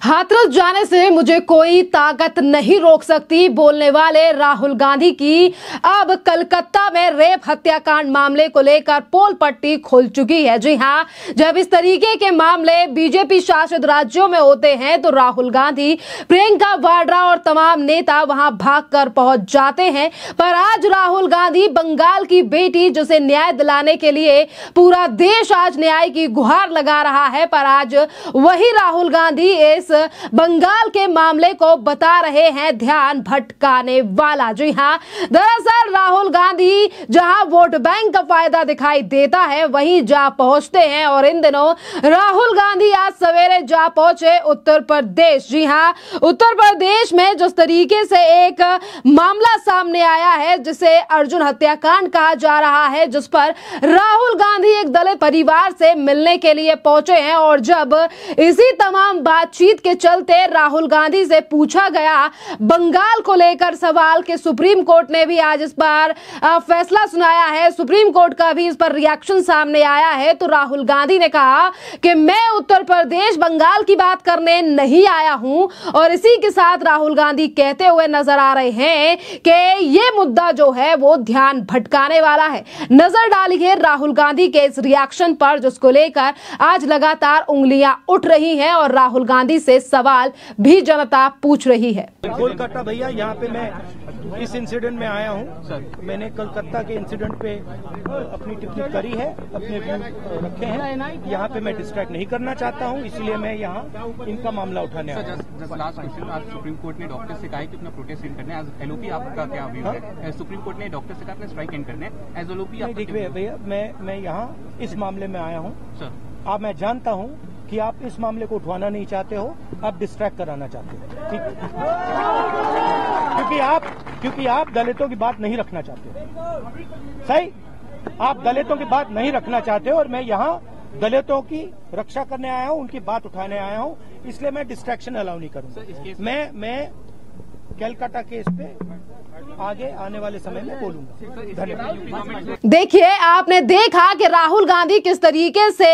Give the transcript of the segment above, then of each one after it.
हाथरस जाने से मुझे कोई ताकत नहीं रोक सकती बोलने वाले राहुल गांधी की अब कलकत्ता में रेप हत्याकांड मामले को लेकर पोल पट्टी खुल चुकी है। जी हां, जब इस तरीके के मामले बीजेपी शासित राज्यों में होते हैं तो राहुल गांधी, प्रियंका वाड्रा और तमाम नेता वहां भागकर पहुंच जाते हैं। पर आज राहुल गांधी, बंगाल की बेटी जिसे न्याय दिलाने के लिए पूरा देश आज न्याय की गुहार लगा रहा है, पर आज वही राहुल गांधी इस बंगाल के मामले को बता रहे हैं ध्यान भटकाने वाला। जी हां, दरअसल राहुल गांधी जहां वोट बैंक का फायदा दिखाई देता है वहीं जा पहुंचते हैं और इन दिनों राहुल गांधी आज सवेरे जा पहुंचे उत्तर प्रदेश। जी हां, उत्तर प्रदेश में जिस तरीके से एक मामला सामने आया है जिसे अर्जुन हत्याकांड कहा जा रहा है, जिस पर राहुल गांधी एक दलित परिवार से मिलने के लिए पहुंचे हैं और जब इसी तमाम बातचीत के चलते राहुल गांधी से पूछा गया बंगाल को लेकर सवाल कि सुप्रीम कोर्ट ने भी आज इस बार फैसला सुनाया है, सुप्रीम कोर्ट का भी इस पर रिएक्शन सामने आया है, तो राहुल गांधी ने कहा कि मैं उत्तर प्रदेश बंगाल की बात करने नहीं आया हूं। और इसी के साथ राहुल गांधी कहते हुए नजर आ रहे हैं कि ये मुद्दा जो है वो ध्यान भटकाने वाला है। नजर डालिए राहुल गांधी के इस रिएक्शन पर, जिसको लेकर आज लगातार उंगलियां उठ रही हैं और राहुल गांधी से सवाल भी जनता पूछ रही है। कोलकाता भैया, यहाँ पे मैं इस इंसिडेंट में आया हूँ। मैंने कलकत्ता के इंसिडेंट पे अपनी टिप्पणी करी है, अपने व्यू रखे हैं। यहाँ पे मैं डिस्ट्रैक्ट नहीं करना चाहता हूँ, इसलिए मैं यहाँ इनका मामला उठाने आया हूँ। लास्ट क्वेश्चन, आज सुप्रीम कोर्ट ने डॉक्टर से कहा कि अपना प्रोटेस्ट एंड करना है। एज एलओपी आपका क्या व्यू है? सुप्रीम कोर्ट ने डॉक्टर से कहा अपना स्ट्राइक एंड करना है। एज एलओपी देखिए भैया, मैं यहाँ इस मामले में आया हूँ। अब मैं जानता हूँ कि आप इस मामले को उठवाना नहीं चाहते हो, आप डिस्ट्रैक्ट कराना चाहते हो, ठीक? क्योंकि आप दलितों की बात नहीं रखना चाहते हो, सही? आप दलितों की बात नहीं रखना चाहते हो और मैं यहाँ दलितों की रक्षा करने आया हूँ, उनकी बात उठाने आया हूँ, इसलिए मैं डिस्ट्रैक्शन अलाउ नहीं करूंगा। मैं कलकत्ता केस पे आगे आने वाले समय में बोलूंगा। धन्यवाद। देखिए, आपने देखा कि राहुल गांधी किस तरीके से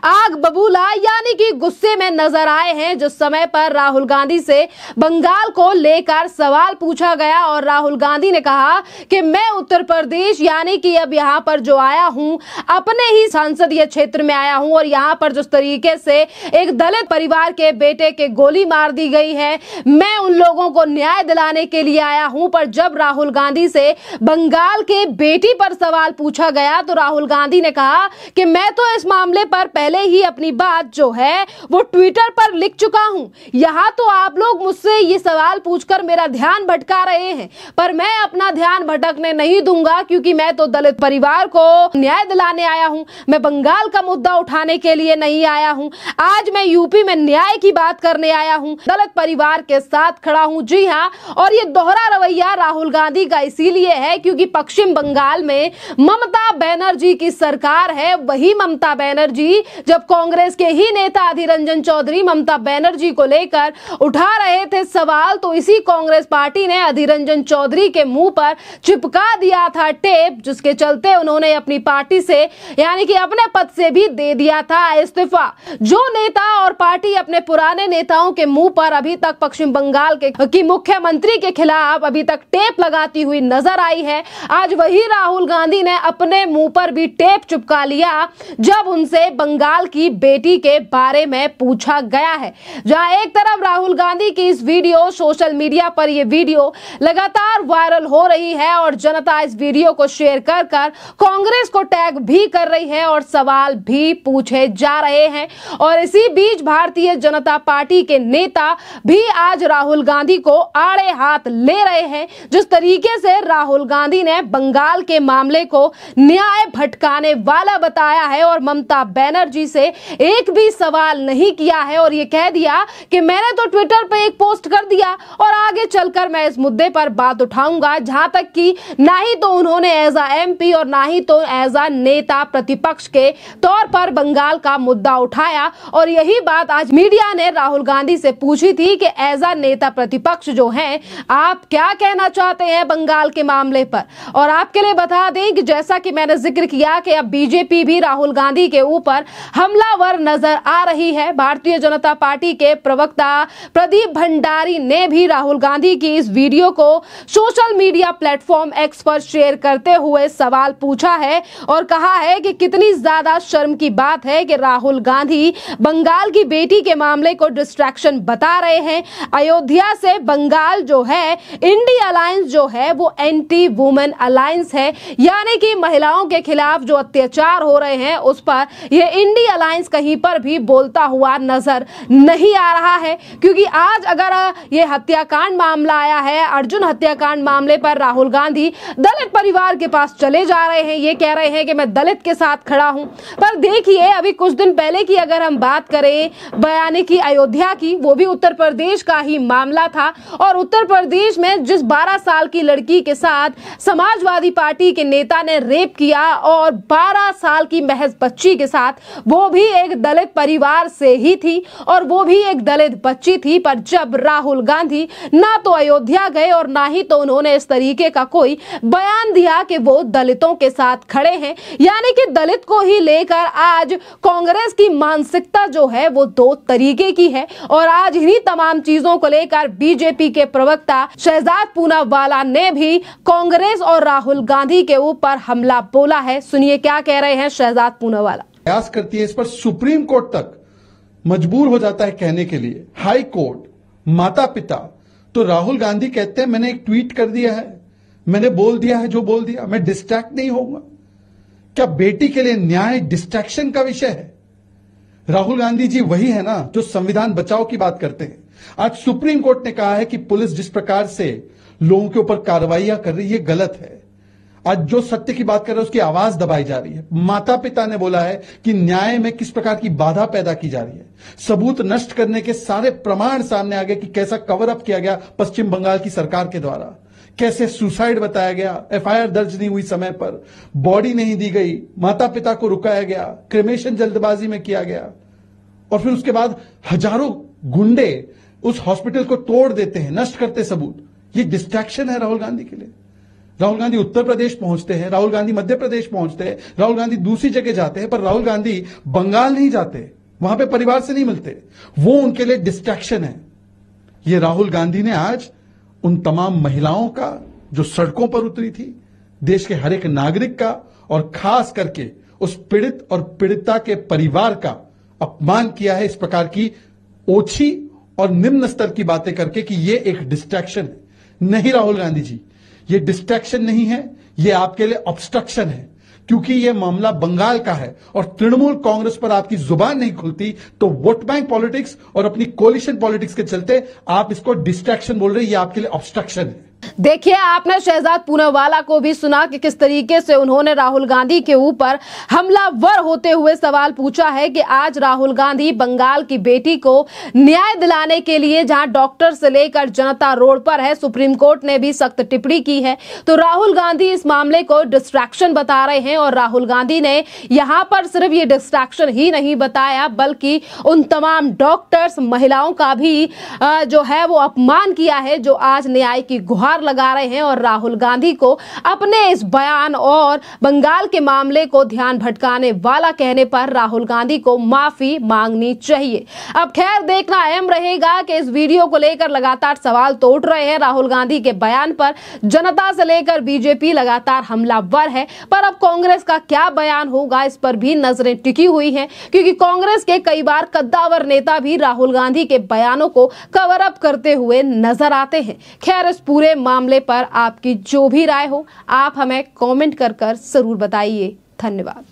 आग बबूला यानी कि गुस्से में नजर आए हैं जिस समय पर राहुल गांधी से बंगाल को लेकर सवाल पूछा गया और राहुल गांधी ने कहा कि मैं उत्तर प्रदेश यानी कि अब यहाँ पर जो आया हूँ अपने ही संसदीय क्षेत्र में आया हूँ और यहाँ पर जिस तरीके से एक दलित परिवार के बेटे के गोली मार दी गई है, मैं उन लोगों को न्याय दिलाने के लिए आया हूं। पर जब राहुल गांधी से बंगाल के बेटी पर सवाल पूछा गया तो राहुल गांधी ने कहा कि मैं तो इस मामले पर पहले ही अपनी बात जो है वो ट्विटर पर लिख चुका हूं। यहां तो आप लोग मुझसे ये सवाल पूछकर मेरा ध्यान भटका रहे हैं, पर मैं अपना ध्यान भटकने नहीं दूंगा क्योंकि मैं तो दलित परिवार को न्याय दिलाने आया हूं, मैं बंगाल का मुद्दा उठाने के लिए नहीं आया हूं। आज मैं यूपी में न्याय की बात करने आया हूं, दलित परिवार के साथ खड़ा हूं। जी हां, और ये दोहरा रवैया राहुल गांधी का इसीलिए है क्योंकि पश्चिम बंगाल में ममता बनर्जी की सरकार है। वही ममता बनर्जी जब कांग्रेस के ही नेता अधीर रंजन चौधरी ममता बनर्जी को लेकर उठा रहे थे सवाल, तो इसी कांग्रेस पार्टी ने अधीर रंजन चौधरी के मुंह पर चिपका दिया था टेप, जिसके चलते उन्होंने अपनी पार्टी से यानी कि अपने पद से भी दे दिया था इस्तीफा। जो नेता और पार्टी अपने पुराने नेताओं के मुंह पर अभी तक पश्चिम बंगाल के मुख्यमंत्री के खिलाफ अभी तक टेप लगाती हुई नजर आई है, आज वही राहुल गांधी ने अपने मुंह पर भी टेप चिपका लिया जब उनसे बंगाल की बेटी के बारे में पूछा गया है। जहां एक तरफ राहुल गांधी की इस वीडियो सोशल मीडिया पर यह वीडियो लगातार वायरल हो रही है और जनता इस वीडियो को शेयर कर कांग्रेस को टैग भी कर रही है और सवाल भी पूछे जा रहे हैं। और इसी बीच भारतीय जनता पार्टी के नेता भी आज राहुल गांधी को आड़े हाथ ले रहे हैं। जिस तरीके से राहुल गांधी ने बंगाल के मामले को न्याय भटकाने वाला बताया है और ममता बनर्जी से एक भी सवाल नहीं किया है और ये कह दिया कि मैंने तो ट्विटर पे एक पोस्ट कर दिया और आगे चलकर मैं इस मुद्दे पर बात उठाऊंगा, जहां तक कि ना ही तो उन्होंने एज अ एमपी और ना ही तो एज अ नेता प्रतिपक्ष के तौर पर बंगाल का मुद्दा उठाया। और यही बात आज मीडिया ने राहुल गांधी से पूछी थी कि एज अ नेता प्रतिपक्ष जो है आप क्या कहना चाहते रहे हैं बंगाल के मामले पर। और आपके लिए बता दें कि जैसा कि मैंने जिक्र किया कि अब बीजेपी भी राहुल गांधी के ऊपर हमलावर नजर आ रही है। भारतीय जनता पार्टी के प्रवक्ता प्रदीप भंडारी ने भी राहुल गांधी की इस वीडियो को सोशल मीडिया प्लेटफॉर्म एक्स पर शेयर करते हुए सवाल पूछा है और कहा है कि कितनी ज्यादा शर्म की बात है कि राहुल गांधी बंगाल की बेटी के मामले को डिस्ट्रैक्शन बता रहे हैं। अयोध्या से बंगाल जो है, इंडी अलायंस जो है वो एंटी वुमेन अलायंस है, यानी कि महिलाओं के खिलाफ जो अत्याचार हो रहे हैं उस पर यह इंडी अलायंस कहीं पर भी बोलता हुआ नजर नहीं आ रहा है। क्योंकि आज अगर यह हत्याकांड मामला आया है, अर्जुन हत्याकांड मामले पर राहुल गांधी दलित परिवार के पास चले जा रहे हैं, ये कह रहे हैं कि मैं दलित के साथ खड़ा हूं। पर देखिए, अभी कुछ दिन पहले की अगर हम बात करें बयानी की अयोध्या की, वो भी उत्तर प्रदेश का ही मामला था और उत्तर प्रदेश में जिस 12 साल की लड़की के साथ समाजवादी पार्टी के नेता ने रेप किया और 12 साल की महज बच्ची के साथ, वो भी एक दलित परिवार से ही थी और वो भी एक दलित बच्ची थी। पर जब राहुल गांधी ना तो अयोध्या गए और ना ही तो उन्होंने इस तरीके का कोई बयान दिया कि वो दलितों के साथ खड़े हैं, यानी कि दलित को ही लेकर आज कांग्रेस की मानसिकता जो है वो दो तरीके की है। और आज इन्हीं तमाम चीजों को लेकर बीजेपी के प्रवक्ता शहजाद पूनावाला ने भी कांग्रेस और राहुल गांधी के ऊपर हमला बोला है। सुनिए क्या कह रहे हैं शहजाद पूनावाला। प्रयास करती है, इस पर सुप्रीम कोर्ट तक मजबूर हो जाता है कहने के लिए, हाई कोर्ट, माता पिता। तो राहुल गांधी कहते हैं मैंने एक ट्वीट कर दिया है, मैंने बोल दिया है जो बोल दिया, मैं डिस्ट्रैक्ट नहीं होऊंगा। क्या बेटी के लिए न्याय डिस्ट्रैक्शन का विषय है? राहुल गांधी जी वही है ना जो संविधान बचाओ की बात करते हैं। आज सुप्रीम कोर्ट ने कहा है कि पुलिस जिस प्रकार से लोगों के ऊपर कार्रवाइयां कर रही है गलत है। आज जो सत्य की बात कर रहे हैं उसकी आवाज दबाई जा रही है। माता पिता ने बोला है कि न्याय में किस प्रकार की बाधा पैदा की जा रही है। सबूत नष्ट करने के सारे प्रमाण सामने आ गए कि कैसा कवर अप किया गया पश्चिम बंगाल की सरकार के द्वारा, कैसे सुसाइड बताया गया, एफआईआर दर्ज नहीं हुई समय पर, बॉडी नहीं दी गई, माता पिता को रुकाया गया, क्रिमेशन जल्दबाजी में किया गया और फिर उसके बाद हजारों गुंडे उस हॉस्पिटल को तोड़ देते हैं, नष्ट करते सबूत। ये डिस्ट्रैक्शन है राहुल गांधी के लिए। राहुल गांधी उत्तर प्रदेश पहुंचते हैं, राहुल गांधी मध्य प्रदेश पहुंचते हैं, राहुल गांधी दूसरी जगह जाते हैं, पर राहुल गांधी बंगाल नहीं जाते, वहां पे परिवार से नहीं मिलते। वो उनके लिए डिस्ट्रैक्शन है। ये राहुल गांधी ने आज उन तमाम महिलाओं का जो सड़कों पर उतरी थी, देश के हर एक नागरिक का और खास करके उस पीड़ित और पीड़िता के परिवार का अपमान किया है, इस प्रकार की ओछी और निम्न स्तर की बातें करके कि ये एक डिस्ट्रैक्शन है। नहीं राहुल गांधी जी, ये डिस्ट्रैक्शन नहीं है, ये आपके लिए ऑब्स्ट्रक्शन है। क्योंकि ये मामला बंगाल का है और तृणमूल कांग्रेस पर आपकी जुबान नहीं खुलती तो वोट बैंक पॉलिटिक्स और अपनी कोलिशन पॉलिटिक्स के चलते आप इसको डिस्ट्रैक्शन बोल रहे हैं, ये आपके लिए ऑब्स्ट्रक्शन है। देखिए, आपने शहजाद पूनावाला को भी सुना कि किस तरीके से उन्होंने राहुल गांधी के ऊपर हमलावर होते हुए सवाल पूछा है कि आज राहुल गांधी बंगाल की बेटी को न्याय दिलाने के लिए जहां डॉक्टर से लेकर जनता रोड पर है, सुप्रीम कोर्ट ने भी सख्त टिप्पणी की है, तो राहुल गांधी इस मामले को डिस्ट्रैक्शन बता रहे हैं। और राहुल गांधी ने यहां पर सिर्फ ये डिस्ट्रैक्शन ही नहीं बताया बल्कि उन तमाम डॉक्टर्स, महिलाओं का भी जो है वो अपमान किया है, जो आज न्याय की गुहार लगा रहे हैं। और राहुल गांधी को अपने इस बयान और बंगाल के मामले को ध्यान भटकाने वाला कहने पर राहुल गांधी को माफी मांगनी चाहिए। अब खैर देखना अहम रहेगा कि इस वीडियो को लेकर लगातार सवाल तो उठ रहे हैं राहुल गांधी के बयान पर। जनता से लेकर बीजेपी लगातार हमलावर है, पर अब कांग्रेस का क्या बयान होगा इस पर भी नजरें टिकी हुई हैं, क्योंकि कांग्रेस के कई बार कद्दावर नेता भी राहुल गांधी के बयानों को कवर अप करते हुए नजर आते हैं। खैर, इस पूरे मामले पर आपकी जो भी राय हो आप हमें कमेंट कर जरूर बताइए। धन्यवाद।